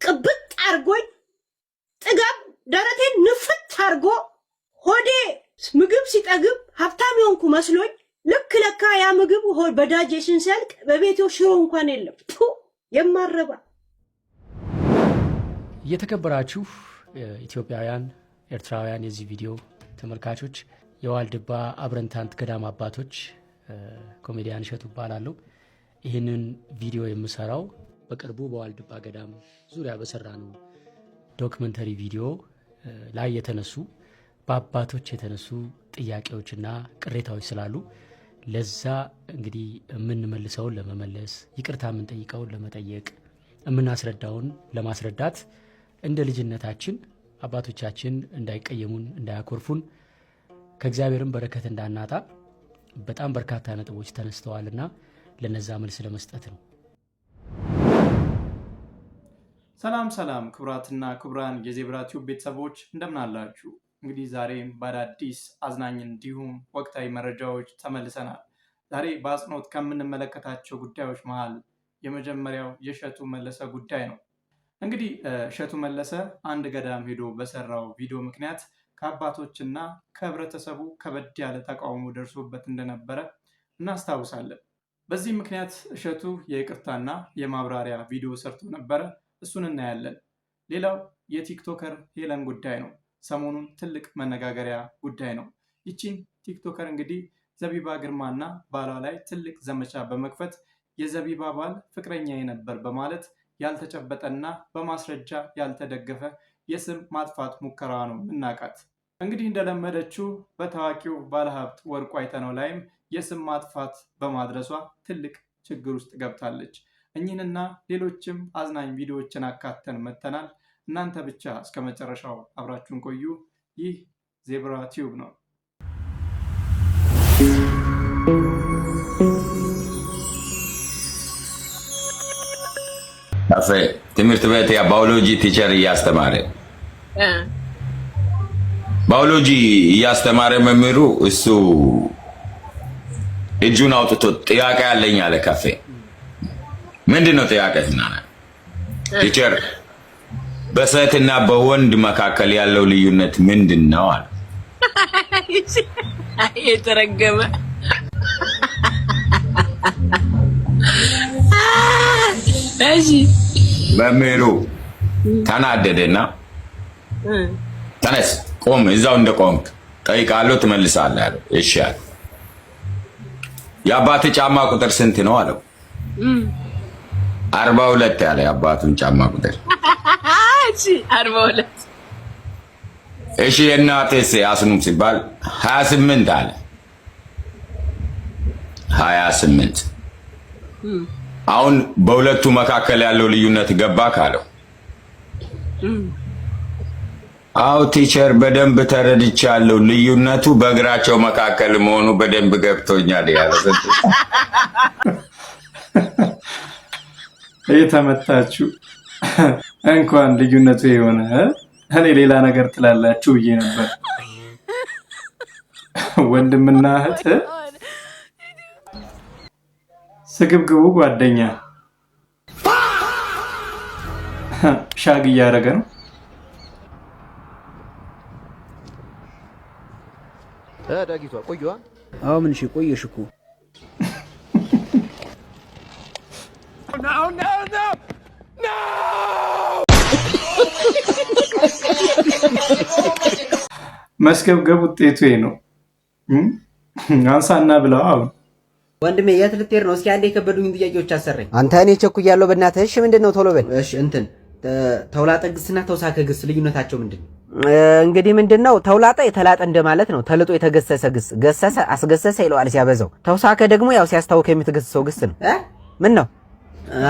ቅብጥ አርጎኝ ጥጋብ ደረቴን ንፍት አርጎ ሆዴ ምግብ ሲጠግብ ሀብታም የሆንኩ መስሎኝ ልክ ለካ ያ ምግብ ሆድ በዳጀሽን ሲያልቅ በቤቴው ሽሮ እንኳን የለም የማረባ። የተከበራችሁ ኢትዮጵያውያን ኤርትራውያን የዚህ ቪዲዮ ተመልካቾች የዋልድባ አብረንታንት ገዳም አባቶች ኮሜዲያን እሸቱ እባላለሁ። ይህንን ቪዲዮ የምሰራው በቅርቡ በዋልድባ ገዳም ዙሪያ በሰራነው ዶክመንተሪ ቪዲዮ ላይ የተነሱ በአባቶች የተነሱ ጥያቄዎችና ቅሬታዎች ስላሉ ለዛ እንግዲህ የምንመልሰውን ለመመለስ ይቅርታ የምንጠይቀውን ለመጠየቅ የምናስረዳውን ለማስረዳት እንደ ልጅነታችን አባቶቻችን እንዳይቀየሙን እንዳያኮርፉን ከእግዚአብሔርም በረከት እንዳናጣ በጣም በርካታ ነጥቦች ተነስተዋልና ለነዛ መልስ ለመስጠት ነው። ሰላም ክቡራትና ክቡራን የዜብራ ቲዩብ ቤተሰቦች እንደምን አላችሁ? እንግዲህ ዛሬም በአዳዲስ አዝናኝ እንዲሁም ወቅታዊ መረጃዎች ተመልሰናል። ዛሬ በአጽንኦት ከምንመለከታቸው ጉዳዮች መሃል የመጀመሪያው የእሸቱ መለሰ ጉዳይ ነው። እንግዲህ እሸቱ መለሰ አንድ ገዳም ሄዶ በሰራው ቪዲዮ ምክንያት ከአባቶችና ከህብረተሰቡ ከበድ ያለ ተቃውሞ ደርሶበት እንደነበረ እናስታውሳለን። በዚህ ምክንያት እሸቱ የይቅርታና የማብራሪያ ቪዲዮ ሰርቶ ነበረ። እሱን እናያለን። ሌላው የቲክቶከር ሄለን ጉዳይ ነው። ሰሞኑን ትልቅ መነጋገሪያ ጉዳይ ነው። ይቺን ቲክቶከር እንግዲህ ዘቢባ ግርማና ባሏ ላይ ትልቅ ዘመቻ በመክፈት የዘቢባ ባል ፍቅረኛዬ ነበር በማለት ያልተጨበጠና በማስረጃ ያልተደገፈ የስም ማጥፋት ሙከራ ነው ምናቃት። እንግዲህ እንደለመደችው በታዋቂው ባለሀብት ወርቁ አይተነው ላይም የስም ማጥፋት በማድረሷ ትልቅ ችግር ውስጥ ገብታለች። እኚህንና ሌሎችም አዝናኝ ቪዲዮዎችን አካተን መተናል። እናንተ ብቻ እስከ መጨረሻው አብራችሁን ቆዩ። ይህ ዜብራ ቲዩብ ነው። ካፌ ትምህርት ቤት ባዮሎጂ ቲቸር እያስተማረ ባዮሎጂ እያስተማረ መምህሩ እሱ እጁን አውጥቶ ጥያቄ አለኝ አለ። ካፌ ምንድነው ጥያቄ? ቲቸር በሴትና በወንድ መካከል ያለው ልዩነት ምንድነው አለ። የተረገመ እሺ መምህሩ ተናደደና ተነስ ቆም፣ እዛው እንደቆምክ ጠይቃለሁ ትመልሳለህ አለው። እሺ አለ። የአባት ጫማ ቁጥር ስንት ነው አለው። 42 ያለ የአባቱን ጫማ ቁጥር። እሺ 42። እሺ የእናቴስ አስኑም ሲባል 28 አለ። 28 አሁን በሁለቱ መካከል ያለው ልዩነት ገባ ካለው አው ቲቸር በደንብ ተረድቻለሁ፣ ልዩነቱ በእግራቸው መካከል መሆኑ በደንብ ገብቶኛል ያለው። ተመታችሁ እንኳን ልዩነቱ የሆነ እኔ ሌላ ነገር ትላላችሁ ብዬ ነበር። ወንድምና እህት ስግብግቡ ጓደኛ ሻግ እያደረገ ነው። ዳጊቷ ቆየዋ። አዎ ምን እሺ ቆየሽ እኮ መስገብገብ ውጤቱ ነው። አንሳና ብለው አሁን ወንድሜ የት ልትሄድ ነው? እስኪ አንዴ የከበዱኝ ጥያቄዎች አሰረኝ። አንተ እኔ ቸኩያለሁ በእናትህ። እሺ ምንድነው? ቶሎ በል። እሺ እንትን ተውላጠ ግስና ተውሳከ ግስ ልዩነታቸው ምንድነው? እንግዲህ ምንድነው? ተውላጠ የተላጠ እንደማለት ነው። ተልጦ የተገሰሰ ግስ ገሰሰ አስገሰሰ ይለዋል ሲያበዛው። ተውሳከ ደግሞ ያው ሲያስታውክ የምትገስሰው ግስ ነው። ምን ነው?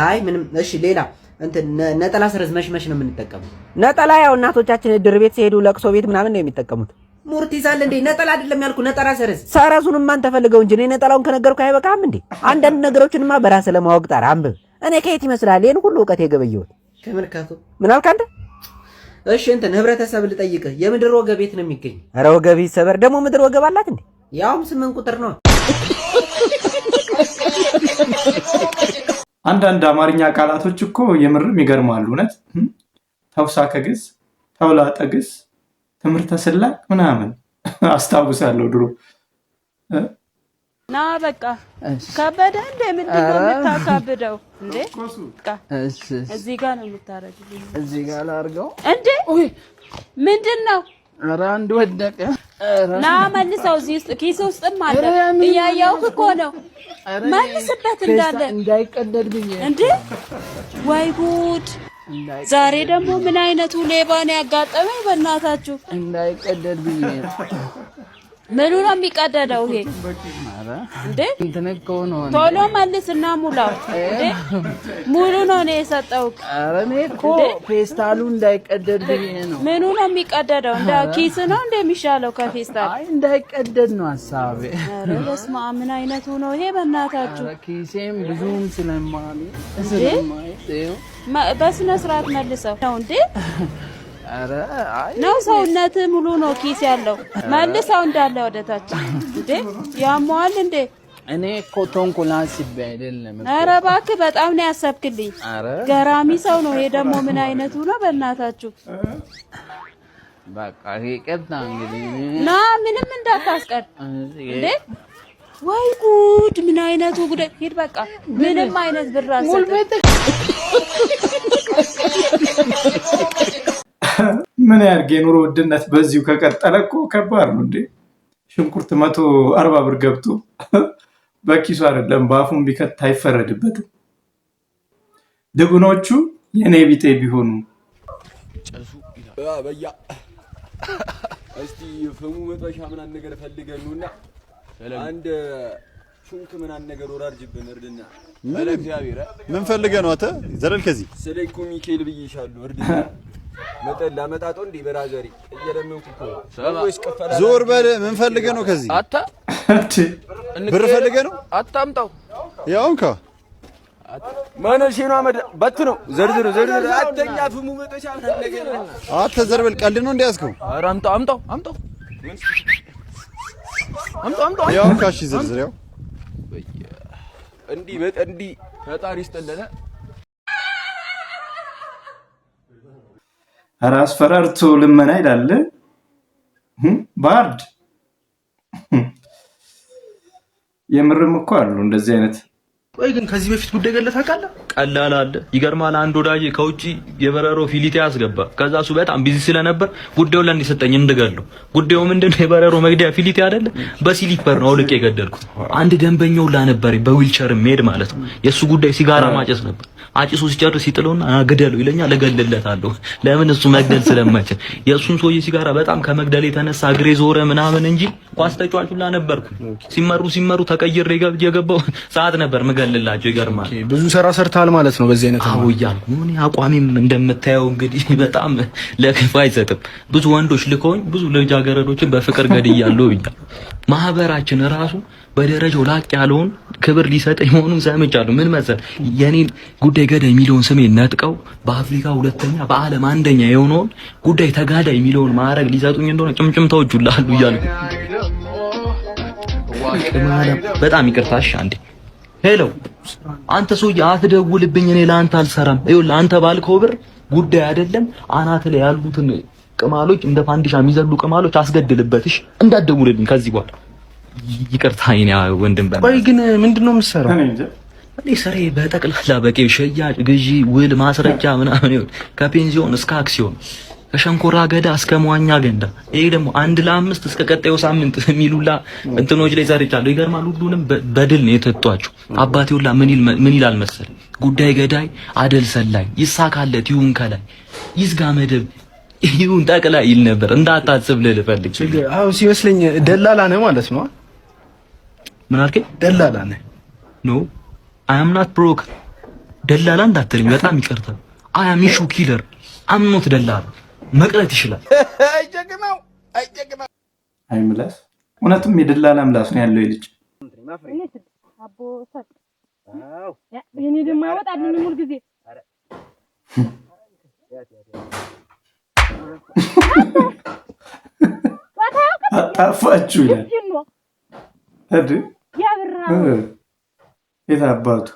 አይ ምንም። እሺ ሌላ እንትን ነጠላ ሰረዝ መሽመሽ ነው የምንጠቀመው። ነጠላ ያው እናቶቻችን እድር ቤት ሲሄዱ ለቅሶ ቤት ምናምን ነው የሚጠቀሙት። ሙርት ይዛል እንዴ? ነጠላ አይደለም ያልኩ ነጠላ ሰረዝ። ሰረዙንም ማን ተፈልገው እንጂ እኔ ነጠላውን ከነገርኩ አይበቃም እንዴ? አንዳንድ ነገሮችንማ በራስ ለማወቅ ጣር አንብብ። እኔ ከየት ይመስላል ይሄን ሁሉ ዕውቀት የገበየሁት? ከመርካቶ። ምን አልክ አንተ? እሺ እንትን ህብረተሰብ ልጠይቅህ፣ የምድር ወገብ የት ነው የሚገኝ? ኧረ ወገብ ይሰበር። ደግሞ ምድር ወገብ አላት እንዴ? ያውም 8 ቁጥር ነው። አንዳንድ አማርኛ ቃላቶች እኮ የምርም ይገርማሉ። እውነት ተውሳከ ግስ፣ ተውላጠ ግስ፣ ትምህርተ ስላቅ ምናምን አስታውሳለሁ ድሮ። ና በቃ ከበደ እንደ ምንድን ነው የምታካብደው እንዴ? እዚህ ጋር ነው የምታረግልኝ። እዚህ ጋር ላድርገው እንዴ? ምንድን ነው? ኧረ አንድ ወደቀ። ና መልሰው። እዚህ ውስጥ ኪስ ውስጥም አለ እያየሁህ እኮ ነው። መልስበት እንዳለ እንዳይቀደድ ብዬ እንዴ። ወይ ጉድ! ዛሬ ደግሞ ምን አይነቱ ሌባ ነው ያጋጠመኝ? በእናታችሁ እንዳይቀደድ ብዬ ምኑ ነው የሚቀደደው? ይሄ እንዴ እንትን እኮ ነው። ቶሎ መልስና ሙላው። እንዴ ሙሉ ነው ነው የሰጠው። ኧረ እኔ እኮ ፌስታሉ እንዳይቀደድ ብዬ ነው። ምኑ ነው የሚቀደደው? እንደ ኪስ ነው እንደሚሻለው ከፌስታል? አይ እንዳይቀደድ ነው ሐሳቤ። ኧረ በስመ አብ! ምን አይነቱ ነው ይሄ? በእናታችሁ ኪሴም ብዙም ስለማሚ በስነ ስርዓት መልሰው ነው እንዴ። ኧረ አይ ነው ሰውነት ሙሉ ነው ኪስ ያለው። መልሰው እንዳለ ወደታች። እንዴ ያሟል እንዴ? እኔ እኮ ተንኮል አስቤ አይደለም። ኧረ እባክህ በጣም ነው ያሰብክልኝ። ገራሚ ሰው ነው ይሄ ደግሞ። ምን አይነቱ ነው በእናታችሁ? በቃ ይቅርታ እንግዲህ ና ምንም እንዳታስቀር እንዴ። ወይ ጉድ! ምን አይነቱ ጉድ! ሂድ በቃ ምንም አይነት ብር አልሰጥም። ምን ያድርግ? የኑሮ ውድነት በዚሁ ከቀጠለ እኮ ከባድ ነው እንዴ። ሽንኩርት 140 ብር ገብቶ በኪሱ አይደለም በአፉም ቢከት አይፈረድበትም። ድጉኖቹ የኔ ቢጤ ቢሆኑ ጨሱ በያ እስቲ ፍሙ መጥበሻ ምናምን ነገር ፈልገኑና አንድ ሹንክ ምናምን ነገር ወራርጅብን እርድና ለእግዚአብሔር ምን ፈልገህ ነው አንተ? ዘለል ከዚህ ስለይኩ ሚካኤል ብዬሻለሁ። እርድና መጠን ላመጣጦ እንዴ በራዘሪ እየለመንኩ እኮ ወይስ ቀፈላ ዞር በል። ምን ፈልገህ ነው ከዚህ? አታ ብር ፈልገህ ነው? አታምጣው ያውንካ ማነሽ ነው አመድ በት ነው ዘርዝር አተኛ ፍሙ መጥበሻ ምናምን ነገር አንተ ዘር በል። ቀልድ ነው እንዲያስከው? ኧረ አምጣው ያውንካ እሺ ዘርዝር ያው እንዲ ፈጣሪ ይስጥልኝ። ኧረ አስፈራርቶ ልመና ይላል ባርድ። የምርም እኮ አሉ እንደዚህ አይነት። ቆይ ግን ከዚህ በፊት ጉዳይ ገለህ ታውቃለህ? ቀላል አለ። ይገርማል። አንድ ወዳጅ ከውጪ የበረሮ ፊሊቴ አስገባ። ከዛ እሱ በጣም ቢዚ ስለነበር ጉዳዩን ለኔ ሰጠኝ እንድገለው። ጉዳዩ ምንድነው? የበረሮ መግደያ ፊሊቴ አይደለ? በሲሊፐር ነው አውልቄ የገደልኩት። አንድ ደንበኛው ላነበር በዊልቸር ሜድ ማለት ነው። የሱ ጉዳይ ሲጋራ ማጨስ ነበር። አጭሱ ሲጨርስ ይጥለውና ግደለው ይለኛል። እገልለታለሁ። ለምን? እሱ መግደል ስለማይችል። የእሱን ሰውዬ ሲጋራ በጣም ከመግደል የተነሳ እግሬ ዞረ ምናምን እንጂ ኳስ ተጫዋቹ ላነበርኩ። ሲመሩ ተቀይሬ የገባው ሰዓት ነበር ምገልላቸው። ይገርማል። ብዙ ስራ ሰርታል ማለት ነው በዚህ አይነት። አዎ እያልኩ እኔ አቋሜም እንደምታየው እንግዲህ በጣም ለክፉ አይሰጥም። ብዙ ወንዶች ልከውኝ ብዙ ልጃገረዶችን በፍቅር ገድያለሁ ብያለሁ። ማህበራችን ራሱ በደረጃው ላቅ ያለውን ክብር ሊሰጠኝ መሆኑን ሰምቻለሁ። ምን መሰል የኔን ጉዳይ ገዳይ የሚለውን ስሜን ነጥቀው በአፍሪካ ሁለተኛ በዓለም አንደኛ የሆነውን ጉዳይ ተጋዳይ የሚለውን ማዕረግ ሊሰጡኝ እንደሆነ ጭምጭምታዎቹ ላሉ እያልኩ በጣም ይቅርታሽ። አንዴ ሄሎ፣ አንተ ሰውዬ አትደውልብኝ፣ እኔ ለአንተ አልሰራም። ይኸውልህ አንተ ባልከው ብር ጉዳይ አይደለም አናት ላይ ያሉትን ቅማሎች እንደ ፋንዲሻ የሚዘሉ ቅማሎች አስገድልበትሽ፣ እንዳትደውልልኝ ከዚህ በኋላ ይቅርታ። የኔ ወንድም ቆይ ግን ምንድነው የምትሰራው? እኔ ስራዬ በጠቅላላ በቂ ሽያጭ፣ ግዢ፣ ውል፣ ማስረጃ ምናምን ይሁን ከፔንዚዮን እስከ አክሲዮን ከሸንኮራ አገዳ እስከ መዋኛ ገንዳ። ይሄ ደግሞ 1 ለ5 እስከ ቀጣዩ ሳምንት የሚሉላ እንትኖች ላይ ሰርቻለሁ። ይገርማል። ሁሉንም በድል ነው የተቷቸው። አባቴ ሁላ ምን ይላል መሰል ጉዳይ ገዳይ አደል ሰላይ ይሳካለት ይሁን ከላይ ይዝጋ መደብ ይሁን ጠቅላይ ይል ነበር። እንዳታስብ ልፈልግ። አዎ ሲመስለኝ ደላላ ነህ ማለት ነው። ምን አልከኝ? ደላላ ነህ? ኖ አይ አም ናት ብሮክ። ደላላ እንዳትልኝ በጣም ይቅርታ። አይ አም ኢሹ ኪለር አም ኖት ደላላ። መቅረት ይችላል። አይጀግናው አይ ምላስ፣ እውነትም የደላላ ምላስ ነው ያለው ልጅ። የኔ ደማ ያወጣልኝ ሙሉ ጊዜ አጣፋችሁ አይደል? የት አባቱ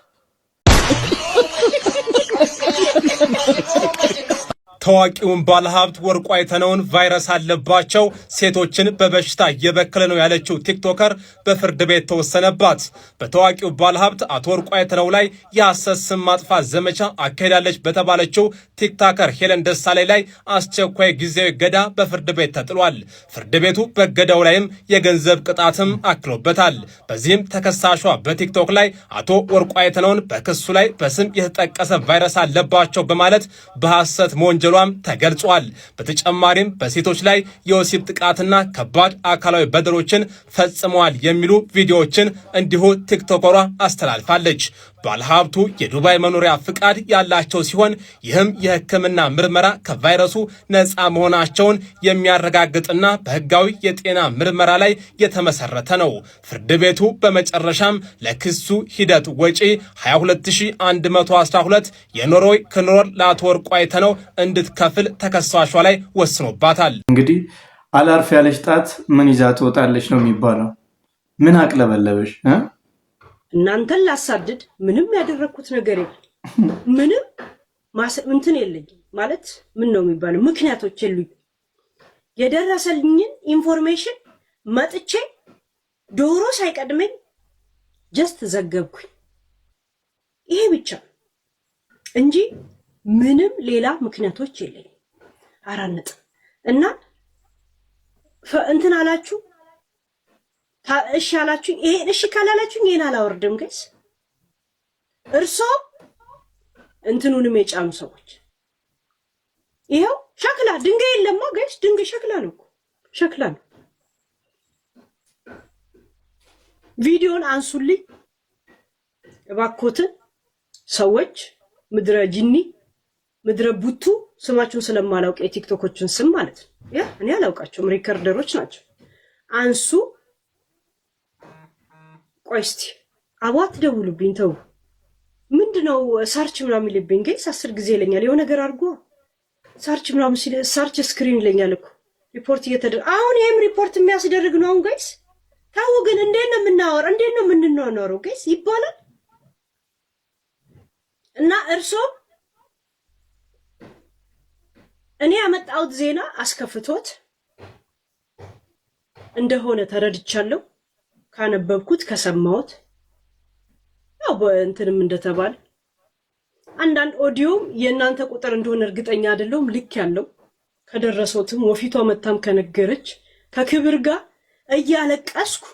ታዋቂውን ባለሀብት ወርቁ አይተነውን ቫይረስ አለባቸው፣ ሴቶችን በበሽታ እየበከለ ነው ያለችው ቲክቶከር በፍርድ ቤት ተወሰነባት። በታዋቂው ባለሀብት አቶ ወርቁ አይተነው ላይ የሐሰት ስም ማጥፋት ዘመቻ አካሄዳለች በተባለችው ቲክቶከር ሄለን ደሳለኝ ላይ አስቸኳይ ጊዜያዊ እገዳ በፍርድ ቤት ተጥሏል። ፍርድ ቤቱ በእገዳው ላይም የገንዘብ ቅጣትም አክሎበታል። በዚህም ተከሳሿ በቲክቶክ ላይ አቶ ወርቁ አይተነውን በክሱ ላይ በስም የተጠቀሰ ቫይረስ አለባቸው በማለት በሐሰት መወንጀሏም ተገልጿል። በተጨማሪም በሴቶች ላይ የወሲብ ጥቃትና ከባድ አካላዊ በደሎችን ፈጽመዋል የሚሉ ቪዲዮዎችን እንዲሁ ቲክቶከሯ አስተላልፋለች። ባለሀብቱ የዱባይ መኖሪያ ፍቃድ ያላቸው ሲሆን ይህም የሕክምና ምርመራ ከቫይረሱ ነፃ መሆናቸውን የሚያረጋግጥና በህጋዊ የጤና ምርመራ ላይ የተመሰረተ ነው። ፍርድ ቤቱ በመጨረሻም ለክሱ ሂደት ወጪ 22112 የኖርዌይ ክሮን ለአቶ ወርቁ አይተነው እንድትከፍል ተከሳሿ ላይ ወስኖባታል። እንግዲህ አላርፍ ያለች ጣት ምን ይዛ ትወጣለች ነው የሚባለው። ምን አቅለበለበሽ? እናንተን ላሳድድ ምንም ያደረኩት ነገር የለም። ምንም እንትን የለኝ ማለት ምን ነው የሚባለው ምክንያቶች የሉኝ። የደረሰልኝን ኢንፎርሜሽን መጥቼ ዶሮ ሳይቀድመኝ ጀስት ዘገብኩኝ። ይሄ ብቻ እንጂ ምንም ሌላ ምክንያቶች የለኝ። አራነጥ እና እንትን አላችሁ እሺ አላችሁ። ይሄን እሺ ካላላችሁ ይሄን አላወርድም ጋይስ። እርሶ እንትኑንም የጫኑ ሰዎች ይሄው ሸክላ ድንጋይ የለማ ጋይስ። ድንጋይ ሸክላ ነው እኮ ሸክላ ነው። ቪዲዮን አንሱልኝ እባክዎትን ሰዎች። ምድረ ጂኒ ምድረ ቡቱ ስማችሁን ስለማላውቅ የቲክቶኮችን ስም ማለት ነው። ያ እኔ አላውቃቸውም፣ ሪከርደሮች ናቸው። አንሱ። ቆይ እስቲ አቧት ደውሉብኝ ተው። ምንድነው ሰርች ምናምን ይልብኝ ጋይስ 10 ጊዜ ይለኛል። የሆነ ነገር አድርጎ ሰርች ምናምን ሲል ሰርች ስክሪን ይለኛል እኮ ሪፖርት እየተደረገ አሁን ይሄም ሪፖርት የሚያስደርግ ነው። አሁን ጋይስ ታው ግን እንዴት ነው የምናወራው? እንዴት ነው የምንኖረው ጋይስ ይባላል። እና እርሶ እኔ ያመጣሁት ዜና አስከፍቶት እንደሆነ ተረድቻለሁ። ካነበብኩት ከሰማሁት ያው በእንትንም እንደተባለ አንዳንድ ኦዲዮም የእናንተ ቁጥር እንደሆነ እርግጠኛ አይደለሁም። ልክ ያለው ከደረሰውትም ወፊቷ መታም ከነገረች ከክብር ጋር እያለቀስኩ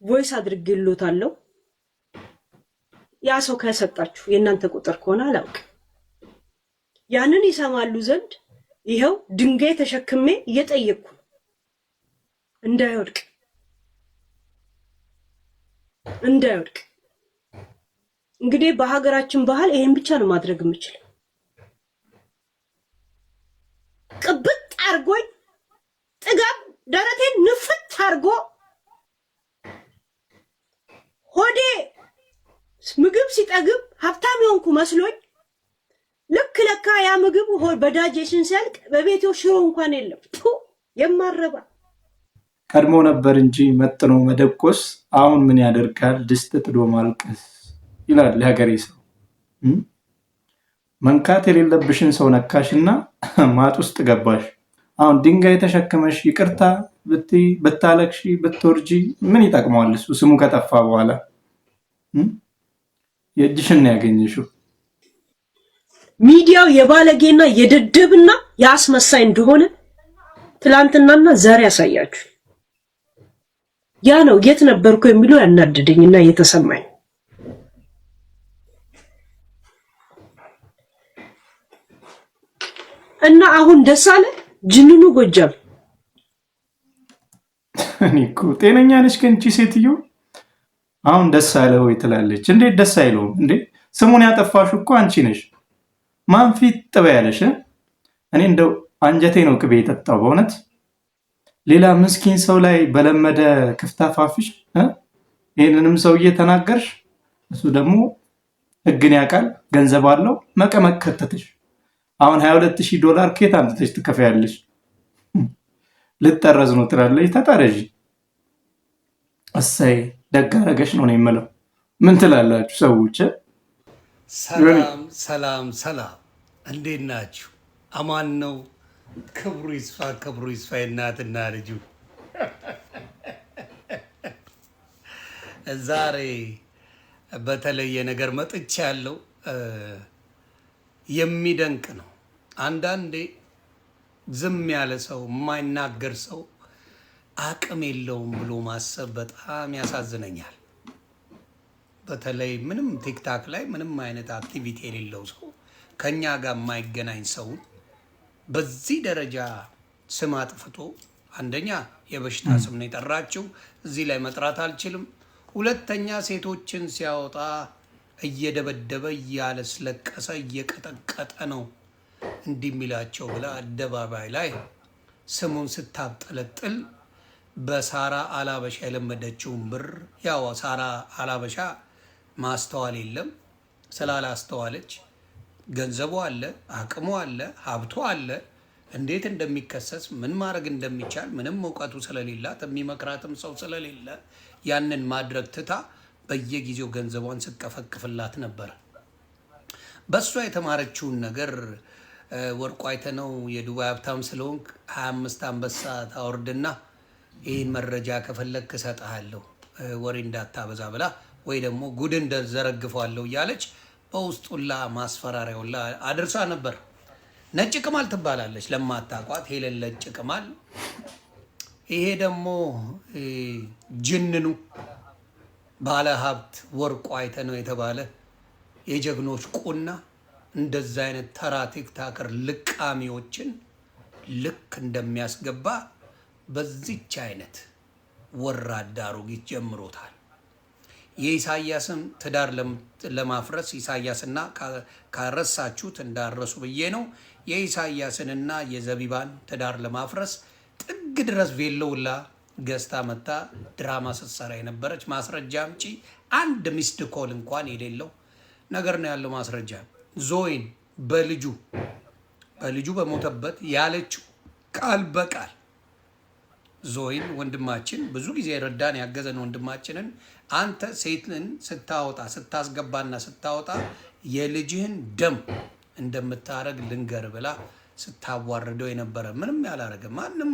ቮይስ አድርጌልዎታለሁ። ያ ሰው ከሰጣችሁ የእናንተ ቁጥር ከሆነ አላውቅም። ያንን ይሰማሉ ዘንድ ይሄው ድንጋይ ተሸክሜ እየጠየቅኩ እንዳይወድቅ እንግዲህ በሀገራችን ባህል ይሄን ብቻ ነው ማድረግ የምችለው። ቅብጥ አርጎኝ ጥጋብ ደረቴን ንፍት አርጎ ሆዴ ምግብ ሲጠግብ ሀብታም የሆንኩ መስሎኝ ልክ ለካ ያ ምግብ በዳጄሽን ሲያልቅ በቤቴው ሽሮ እንኳን የለም። የማረባ ቀድሞ ነበር እንጂ መጥኖ መደቆስ አሁን ምን ያደርጋል ድስት ጥዶ ማልቀስ ይላል የሀገሬ ሰው። መንካት የሌለብሽን ሰው ነካሽና ማጥ ውስጥ ገባሽ። አሁን ድንጋይ ተሸክመሽ ይቅርታ ብታለቅሺ ብትወርጂ ምን ይጠቅመዋል? እሱ ስሙ ከጠፋ በኋላ የእጅሽን ያገኘሽው። ሚዲያው የባለጌና የደደብና የአስመሳይ እንደሆነ ትላንትናና ዛሬ ያሳያችሁ። ያ ነው የት ነበርኩ የሚለው ያናደደኝና የተሰማኝ። እና አሁን ደስ አለ ጅንኑ ጎጃም። እኔ እኮ ጤነኛ ነሽ ከንቺ ሴትዮ አሁን ደስ አለ ወይ ትላለች። እንዴት ደስ አይለውም እንዴ? ስሙን ያጠፋሽው እኮ አንቺ ነሽ። ማን ፊት ጥበ ያለሽ? እኔ እንደው አንጀቴ ነው ቅቤ የጠጣው በእውነት። ሌላ ምስኪን ሰው ላይ በለመደ ክፍታፋፊሽ ይህንንም ሰውዬ ተናገርሽ። እሱ ደግሞ ህግን ያውቃል፣ ገንዘብ አለው፣ መቀመቅ ከተተሽ። አሁን $22,000 ከየት አምጥተሽ ትከፍያለሽ? ልጠረዝ ነው ትላለች። ተጠረዥ። እሰይ ደግ አደረገሽ ነው የምለው። ምን ትላላችሁ ሰዎች? ሰላም ሰላም ሰላም፣ እንዴት ናችሁ? አማን ነው። ክብሩ ይስፋ እናትና ልጁ። ዛሬ በተለየ ነገር መጥቻለሁ። የሚደንቅ ነው። አንዳንዴ ዝም ያለ ሰው የማይናገር ሰው አቅም የለውም ብሎ ማሰብ በጣም ያሳዝነኛል። በተለይ ምንም ቲክታክ ላይ ምንም አይነት አክቲቪቲ የሌለው ሰው ከኛ ጋር የማይገናኝ ሰው በዚህ ደረጃ ስም አጥፍቶ፣ አንደኛ የበሽታ ስም ነው የጠራችው፣ እዚህ ላይ መጥራት አልችልም። ሁለተኛ ሴቶችን ሲያወጣ እየደበደበ እያለስለቀሰ እየቀጠቀጠ ነው እንዲህ የሚላቸው ብላ አደባባይ ላይ ስሙን ስታብጠለጥል በሳራ አላበሻ የለመደችውን ብር፣ ያው ሳራ አላበሻ ማስተዋል የለም ስላላስተዋለች፣ ገንዘቡ አለ፣ አቅሙ አለ፣ ሀብቱ አለ፣ እንዴት እንደሚከሰስ ምን ማድረግ እንደሚቻል ምንም እውቀቱ ስለሌላት የሚመክራትም ሰው ስለሌለ ያንን ማድረግ ትታ በየጊዜው ገንዘቧን ስቀፈቅፍላት ነበር። በሷ የተማረችውን ነገር ወርቁ አይተነው የዱባይ ሀብታም ስለሆንክ 25 አንበሳ ታወርድና ይህን መረጃ ከፈለክ እሰጥሃለሁ ወሬ እንዳታበዛ ብላ ወይ ደግሞ ጉድ እንደዘረግፈዋለሁ እያለች በውስጡላ ማስፈራሪያውላ አድርሳ ነበር። ነጭ ቅማል ትባላለች ለማታቋት፣ ሄለን ነጭ ቅማል። ይሄ ደግሞ ጅንኑ ባለ ሀብት ወርቁ አይተነው የተባለ የጀግኖች ቁና እንደዛ አይነት ተራ ቲክታከር ልቃሚዎችን ልክ እንደሚያስገባ በዚች አይነት ወራዳ አሮጊት ጀምሮታል። የኢሳያስን ትዳር ለማፍረስ ኢሳያስና ካረሳችሁት እንዳረሱ ብዬ ነው። የኢሳያስንና የዘቢባን ትዳር ለማፍረስ ጥግ ድረስ ቬሎውላ ገዝታ መታ ድራማ ስትሰራ የነበረች ማስረጃ አምጪ። አንድ ሚስድ ኮል እንኳን የሌለው ነገር ነው ያለው ማስረጃ። ዞይን በልጁ በሞተበት ያለችው ቃል በቃል ዞይን ወንድማችን ብዙ ጊዜ ረዳን ያገዘን ወንድማችንን አንተ ሴትን ስታስገባና ስታወጣ የልጅህን ደም እንደምታረግ ልንገር ብላ ስታዋርደው የነበረ ምንም ያላረገ ማንም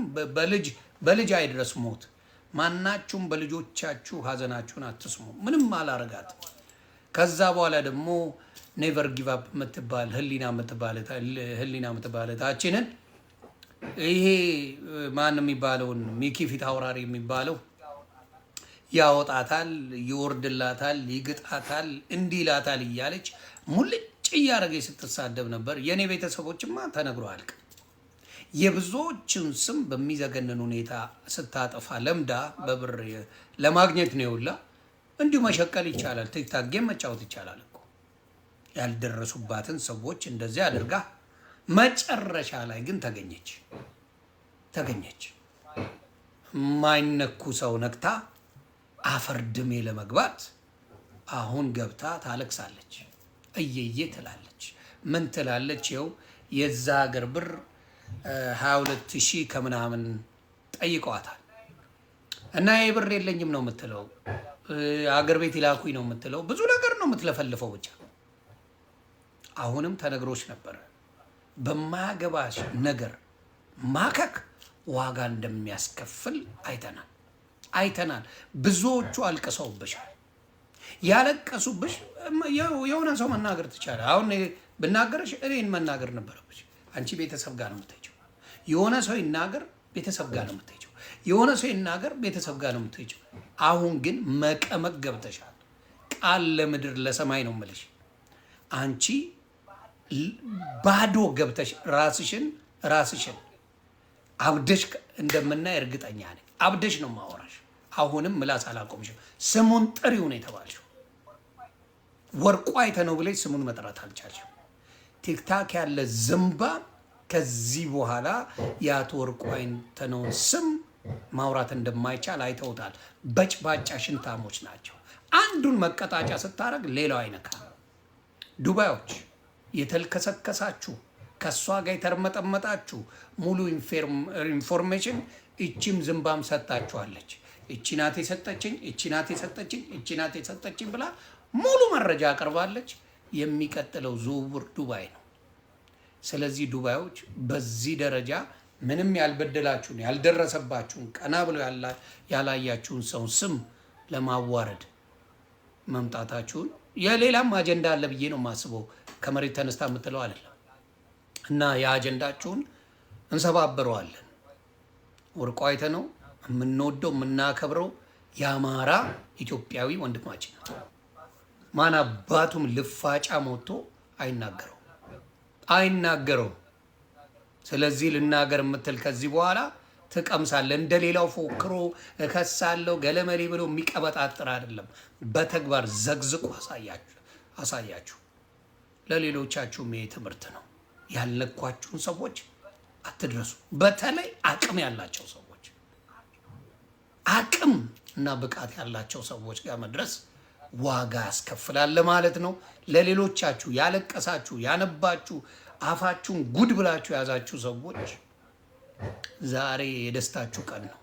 በልጅ አይድረስ ሞት። ማናችሁም በልጆቻችሁ ሀዘናችሁን አትስሙ። ምንም አላረጋት። ከዛ በኋላ ደግሞ ኔቨር ጊቭ አፕ የምትባል ህሊና የምትባል ታችንን ይሄ ማን የሚባለውን ሚኪ ፊት አውራሪ የሚባለው ያወጣታል፣ ይወርድላታል፣ ይግጣታል፣ እንዲላታል እያለች ሙልጭ እያደረገች ስትሳደብ ነበር። የኔ ቤተሰቦችማ ተነግሮ አልቅ የብዙዎችን ስም በሚዘገንን ሁኔታ ስታጠፋ ለምዳ በብር ለማግኘት ነው ይውላ። እንዲሁ መሸቀል ይቻላል። ቲክታክ ጌም መጫወት ይቻላል እኮ። ያልደረሱባትን ሰዎች እንደዚህ አድርጋ መጨረሻ ላይ ግን ተገኘች። ማይነኩ ሰው ነክታ አፈር ድሜ ለመግባት አሁን ገብታ ታለቅሳለች፣ እየየ ትላለች። ምን ትላለች? ይኸው የዛ ሀገር ብር 22,000 ከምናምን ጠይቀዋታል እና ይህ ብር የለኝም ነው የምትለው። አገር ቤት ይላኩኝ ነው የምትለው። ብዙ ነገር ነው የምትለፈልፈው። ብቻ አሁንም ተነግሮች ነበረ በማያገባሽ ነገር ማከክ ዋጋ እንደሚያስከፍል አይተናል። ብዙዎቹ አልቅሰውብሻል። ያለቀሱብሽ የሆነ ሰው መናገር ትቻለ። አሁን ብናገርሽ እኔን መናገር ነበረብሽ። አንቺ ቤተሰብ ጋር ነው የምትሄጂው። የሆነ ሰው ይናገር፣ ቤተሰብ ጋር ነው የምትሄጂው። የሆነ ሰው ይናገር፣ ቤተሰብ ጋር ነው የምትሄጂው። አሁን ግን መቀመቅ ገብተሻል። ቃል ለምድር ለሰማይ ነው የምልሽ። አንቺ ባዶ ገብተሽ ራስሽን አብደሽ እንደምናይ እርግጠኛ ነኝ። አብደሽ ነው ማወራሽ። አሁንም ምላስ አላቆምሽም። ስሙን ጥሪው ነው የተባልሽው። ወርቁ አይተነው ብለሽ ስሙን መጥራት አልቻልሽም። ቲክታክ ያለ ዝምባ ከዚህ በኋላ የአቶ ወርቁ አይተነውን ስም ማውራት እንደማይቻል አይተውታል። በጭባጫ ሽንታሞች ናቸው። አንዱን መቀጣጫ ስታረግ ሌላው አይነካ። ዱባዮች የተልከሰከሳችሁ ከሷ ጋር የተርመጠመጣችሁ ሙሉ ኢንፎርሜሽን እቺም ዝምባም ሰጣችኋለች። እቺ ናት የሰጠችኝ ብላ ሙሉ መረጃ አቅርባለች። የሚቀጥለው ዝውውር ዱባይ ነው። ስለዚህ ዱባዮች በዚህ ደረጃ ምንም ያልበደላችሁን ያልደረሰባችሁን ቀና ብሎ ያላያችሁን ሰው ስም ለማዋረድ መምጣታችሁን የሌላም አጀንዳ አለ ብዬ ነው የማስበው። ከመሬት ተነስታ የምትለው አይደለም እና የአጀንዳችሁን እንሰባብረዋለን። ወርቁ አይተነው የምንወደው የምናከብረው የአማራ ኢትዮጵያዊ ወንድማችን ማን አባቱም ልፋጫ ሞቶ አይናገረው። ስለዚህ ልናገር የምትል ከዚህ በኋላ ትቀምሳለህ። እንደሌላው ፎክሮ እከሳለሁ ገለመሌ ብሎ የሚቀበጣጥር አይደለም። በተግባር ዘግዝቁ አሳያችሁ። ለሌሎቻችሁም ይሄ ትምህርት ነው። ያልነኳችሁን ሰዎች አትድረሱ። በተለይ አቅም ያላቸው ሰዎች አቅም እና ብቃት ያላቸው ሰዎች ጋር መድረስ ዋጋ ያስከፍላል ማለት ነው። ለሌሎቻችሁ ያለቀሳችሁ ያነባችሁ አፋችሁን ጉድ ብላችሁ ያዛችሁ ሰዎች ዛሬ የደስታችሁ ቀን ነው።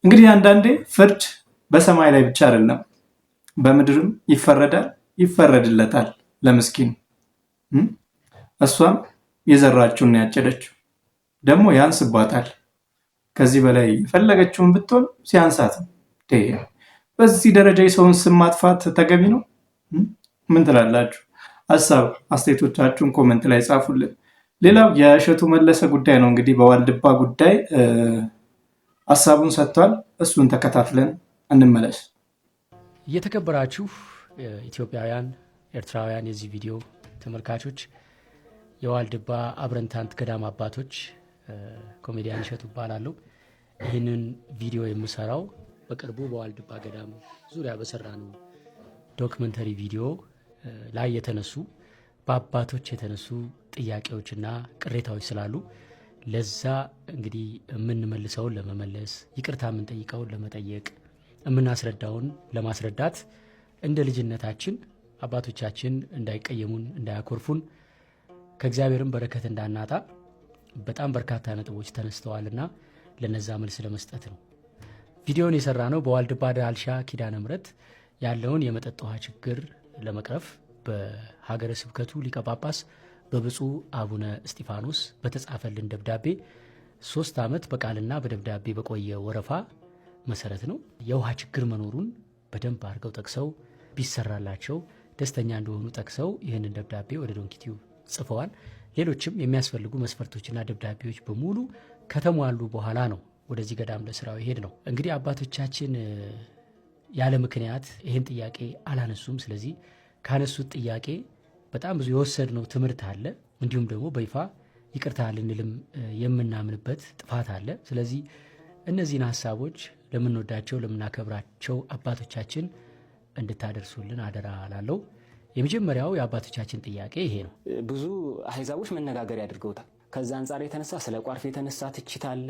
እንግዲህ አንዳንዴ ፍርድ በሰማይ ላይ ብቻ አይደለም፣ በምድርም ይፈረዳል፣ ይፈረድለታል ለምስኪኑ። እሷም የዘራችውን ያጨደችው ደግሞ ያንስባታል። ከዚህ በላይ የፈለገችውን ብትሆን ሲያንሳት በዚህ ደረጃ የሰውን ስም ማጥፋት ተገቢ ነው? ምን ትላላችሁ? ሀሳብ አስተያየቶቻችሁን ኮመንት ላይ ጻፉልን። ሌላው የእሸቱ መለሰ ጉዳይ ነው። እንግዲህ በዋልድባ ጉዳይ ሀሳቡን ሰጥቷል። እሱን ተከታትለን እንመለስ። እየተከበራችሁ ኢትዮጵያውያን፣ ኤርትራውያን የዚህ ቪዲዮ ተመልካቾች፣ የዋልድባ አብረንታንት ገዳም አባቶች ኮሜዲያን እሸቱ እባላለሁ። ይህንን ቪዲዮ የምሰራው በቅርቡ በዋልድባ ገዳም ዙሪያ በሰራ ነው ዶክመንተሪ ቪዲዮ ላይ የተነሱ በአባቶች የተነሱ ጥያቄዎችና ቅሬታዎች ስላሉ ለዛ እንግዲህ የምንመልሰውን ለመመለስ፣ ይቅርታ የምንጠይቀውን ለመጠየቅ፣ የምናስረዳውን ለማስረዳት እንደ ልጅነታችን አባቶቻችን እንዳይቀየሙን እንዳያኮርፉን ከእግዚአብሔርም በረከት እንዳናጣ በጣም በርካታ ነጥቦች ተነስተዋልና ለነዛ መልስ ለመስጠት ነው ቪዲዮን የሰራ ነው። በዋልድባ ዳልሻ ኪዳነ ምሕረት ያለውን የመጠጥ ውሃ ችግር ለመቅረፍ በሀገረ ስብከቱ ሊቀ ጳጳስ በብፁዕ አቡነ እስጢፋኖስ በተጻፈልን ደብዳቤ 3 ዓመት በቃልና በደብዳቤ በቆየ ወረፋ መሰረት ነው የውሃ ችግር መኖሩን በደንብ አድርገው ጠቅሰው ቢሰራላቸው ደስተኛ እንደሆኑ ጠቅሰው ይህንን ደብዳቤ ወደ ዶንኪቲዩብ ጽፈዋል። ሌሎችም የሚያስፈልጉ መስፈርቶችና ደብዳቤዎች በሙሉ ከተሟሉ በኋላ ነው ወደዚህ ገዳም ለስራው ይሄድ ነው። እንግዲህ አባቶቻችን ያለ ምክንያት ይህን ጥያቄ አላነሱም። ስለዚህ ካነሱት ጥያቄ በጣም ብዙ የወሰድነው ትምህርት አለ። እንዲሁም ደግሞ በይፋ ይቅርታ ልንልም የምናምንበት ጥፋት አለ። ስለዚህ እነዚህን ሀሳቦች ለምንወዳቸው ለምናከብራቸው አባቶቻችን እንድታደርሱልን አደራ ላለው። የመጀመሪያው የአባቶቻችን ጥያቄ ይሄ ነው። ብዙ አህዛቦች መነጋገሪያ አድርገውታል። ከዛ አንጻር የተነሳ ስለ ቋርፍ የተነሳ ትችት አለ።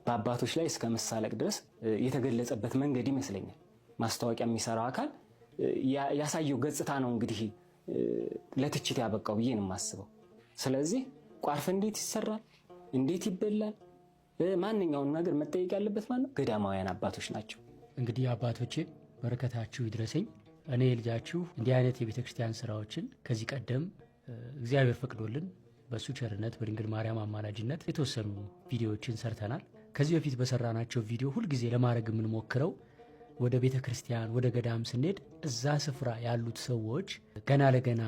በአባቶች ላይ እስከ መሳለቅ ድረስ የተገለጸበት መንገድ ይመስለኛል። ማስታወቂያ የሚሰራው አካል ያሳየው ገጽታ ነው እንግዲህ ለትችት ያበቃው ብዬ ነው የማስበው። ስለዚህ ቋርፍ እንዴት ይሰራል፣ እንዴት ይበላል፣ ማንኛውን ነገር መጠየቅ ያለበት ማለት ነው ገዳማውያን አባቶች ናቸው። እንግዲህ አባቶቼ በረከታችሁ ይድረሰኝ። እኔ ልጃችሁ እንዲህ አይነት የቤተ ክርስቲያን ስራዎችን ከዚህ ቀደም እግዚአብሔር ፈቅዶልን በሱ ቸርነት በድንግል ማርያም አማላጅነት የተወሰኑ ቪዲዮዎችን ሰርተናል። ከዚህ በፊት በሰራናቸው ቪዲዮ ሁልጊዜ ለማድረግ የምንሞክረው ወደ ቤተ ክርስቲያን ወደ ገዳም ስንሄድ እዛ ስፍራ ያሉት ሰዎች ገና ለገና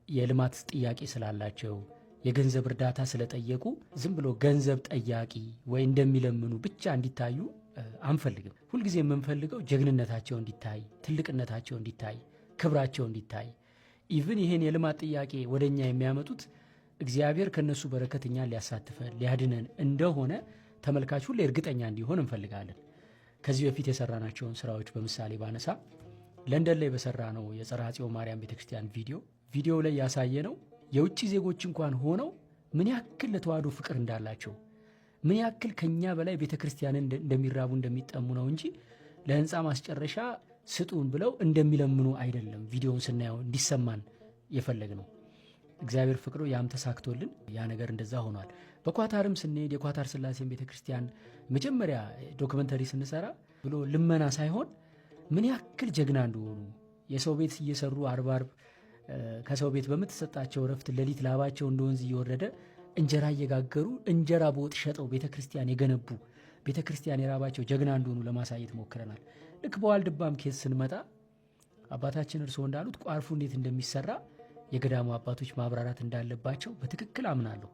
የልማት ጥያቄ ስላላቸው የገንዘብ እርዳታ ስለጠየቁ ዝም ብሎ ገንዘብ ጠያቂ ወይ እንደሚለምኑ ብቻ እንዲታዩ አንፈልግም። ሁልጊዜ የምንፈልገው ጀግንነታቸው እንዲታይ፣ ትልቅነታቸው እንዲታይ፣ ክብራቸው እንዲታይ። ኢቭን ይህን የልማት ጥያቄ ወደኛ የሚያመጡት እግዚአብሔር ከነሱ በረከት እኛን ሊያሳትፈን ሊያድነን እንደሆነ ተመልካች ሁሌ እርግጠኛ እንዲሆን እንፈልጋለን። ከዚህ በፊት የሰራናቸውን ስራዎች በምሳሌ ባነሳ ለንደን ላይ በሰራ ነው የጸርሐ ጽዮን ማርያም ቤተክርስቲያን ቪዲዮ ላይ ያሳየ ነው የውጭ ዜጎች እንኳን ሆነው ምን ያክል ለተዋህዶ ፍቅር እንዳላቸው ምን ያክል ከኛ በላይ ቤተክርስቲያንን እንደሚራቡ እንደሚጠሙ ነው እንጂ ለህንፃ ማስጨረሻ ስጡን ብለው እንደሚለምኑ አይደለም። ቪዲዮውን ስናየው እንዲሰማን የፈለግ ነው። እግዚአብሔር ፍቅሩ ያም ተሳክቶልን ያ ነገር እንደዛ ሆኗል። በኳታርም ስንሄድ የኳታር ስላሴን ቤተክርስቲያን መጀመሪያ ዶክመንተሪ ስንሰራ ብሎ ልመና ሳይሆን ምን ያክል ጀግና እንደሆኑ የሰው ቤት እየሰሩ አርብ ከሰው ቤት በምትሰጣቸው ረፍት ሌሊት ላባቸው እንደወንዝ እየወረደ እንጀራ እየጋገሩ እንጀራ በወጥ ሸጠው ቤተክርስቲያን የገነቡ ቤተክርስቲያን የራባቸው ጀግና እንደሆኑ ለማሳየት ሞክረናል። ልክ በዋልድባም ኬስ ስንመጣ አባታችን እርስዎ እንዳሉት ቋርፉ እንዴት እንደሚሰራ የገዳሙ አባቶች ማብራራት እንዳለባቸው በትክክል አምናለሁ።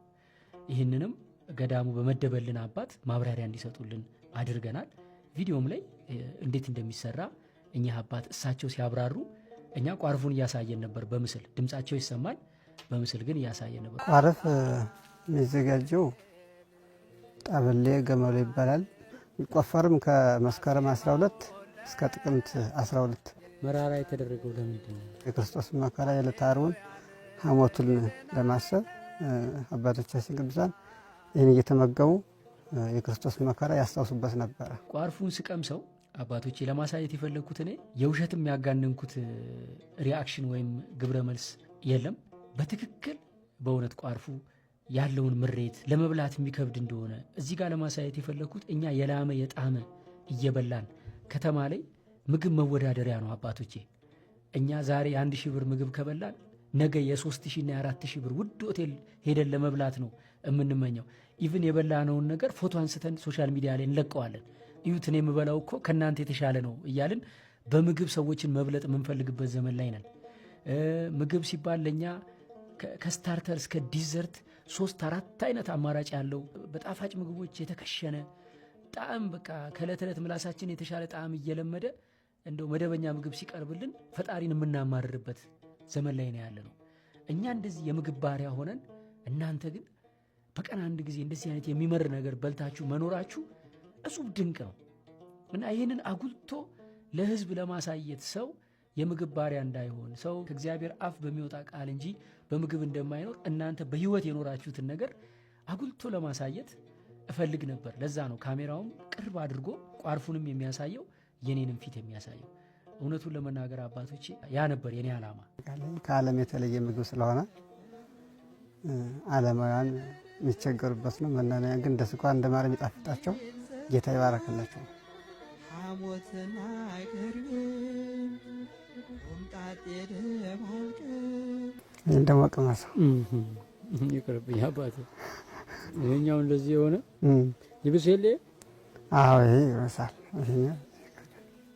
ይህንንም ገዳሙ በመደበልን አባት ማብራሪያ እንዲሰጡልን አድርገናል። ቪዲዮም ላይ እንዴት እንደሚሰራ እኛ አባት እሳቸው ሲያብራሩ እኛ ቋርፉን እያሳየን ነበር። በምስል ድምጻቸው ይሰማል፣ በምስል ግን እያሳየን ነበር። ቋርፍ የሚዘጋጀው ጠበሌ ገመሎ ይባላል። የሚቆፈርም ከመስከረም 12 እስከ ጥቅምት 12። መራራ የተደረገው ለምንድን ነው? የክርስቶስ መከራ የዕለተ ዓርቡን ሐሞቱን ለማሰብ አባቶቻችን ቅዱሳን ይህን እየተመገቡ የክርስቶስ መከራ ያስታውሱበት ነበረ። ቋርፉን ስቀምሰው አባቶቼ ለማሳየት የፈለግኩት እኔ የውሸትም ያጋነንኩት ሪአክሽን ወይም ግብረ መልስ የለም። በትክክል በእውነት ቋርፉ ያለውን ምሬት ለመብላት የሚከብድ እንደሆነ እዚህ ጋር ለማሳየት የፈለግኩት እኛ የላመ የጣመ እየበላን ከተማ ላይ ምግብ መወዳደሪያ ነው አባቶቼ። እኛ ዛሬ 1000 ብር ምግብ ከበላን ነገ የ3000 እና የ4000 ብር ውድ ሆቴል ሄደን ለመብላት ነው የምንመኘው። ኢቭን የበላነውን ነገር ፎቶ አንስተን ሶሻል ሚዲያ ላይ እንለቀዋለን። እዩት እኔ የምበላው እኮ ከእናንተ የተሻለ ነው እያልን በምግብ ሰዎችን መብለጥ የምንፈልግበት ዘመን ላይ ነን። ምግብ ሲባል ለእኛ ከስታርተር እስከ ዲዘርት 3-4 አይነት አማራጭ ያለው በጣፋጭ ምግቦች የተከሸነ ጣዕም በቃ ከዕለት ዕለት ምላሳችን የተሻለ ጣዕም እየለመደ እንደው መደበኛ ምግብ ሲቀርብልን ፈጣሪን የምናማርርበት ዘመን ላይ ነው ያለ ነው። እኛ እንደዚህ የምግብ ባሪያ ሆነን እናንተ ግን በቀን አንድ ጊዜ እንደዚህ አይነት የሚመር ነገር በልታችሁ መኖራችሁ እጹብ ድንቅ ነው እና ይህንን አጉልቶ ለህዝብ ለማሳየት ሰው የምግብ ባሪያ እንዳይሆን ሰው ከእግዚአብሔር አፍ በሚወጣ ቃል እንጂ በምግብ እንደማይኖር እናንተ በህይወት የኖራችሁትን ነገር አጉልቶ ለማሳየት እፈልግ ነበር። ለዛ ነው ካሜራውም ቅርብ አድርጎ ቋርፉንም የሚያሳየው የኔንም ፊት የሚያሳየው። እውነቱን ለመናገር አባቶቼ ያ ነበር የኔ ዓላማ። ከዓለም የተለየ ምግብ ስለሆነ ዓለማውያን የሚቸገሩበት ነው። መናንያን ግን እንደ ስኳር እንደ ማር የሚጣፍጣቸው ጌታ ይባረክላቸው። ይህን ደግሞ ቅመሰው ይቅርብኝ አባቴ። ይሄኛው እንደዚህ የሆነ ይብስ የለ? አዎ ይሄ ይብሳል።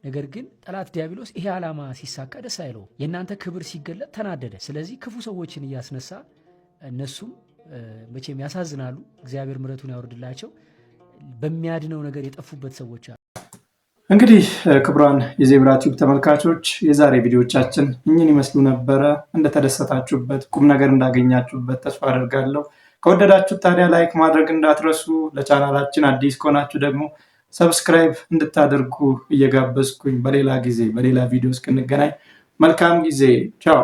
ነገር ግን ጠላት ዲያብሎስ ይሄ ዓላማ ሲሳካ ደስ አይለው። የእናንተ ክብር ሲገለጥ ተናደደ። ስለዚህ ክፉ ሰዎችን እያስነሳ እነሱም መቼም ያሳዝናሉ። እግዚአብሔር ምሕረቱን ያወርድላቸው። በሚያድነው ነገር የጠፉበት ሰዎች አሉ። እንግዲህ ክቡራን የዜብራ ቲዩብ ተመልካቾች የዛሬ ቪዲዮቻችን እኝን ይመስሉ ነበረ። እንደተደሰታችሁበት ቁም ነገር እንዳገኛችሁበት ተስፋ አደርጋለሁ። ከወደዳችሁ ታዲያ ላይክ ማድረግ እንዳትረሱ። ለቻናላችን አዲስ ከሆናችሁ ደግሞ ሰብስክራይብ እንድታደርጉ እየጋበዝኩኝ በሌላ ጊዜ በሌላ ቪዲዮ እስክንገናኝ መልካም ጊዜ። ቻው።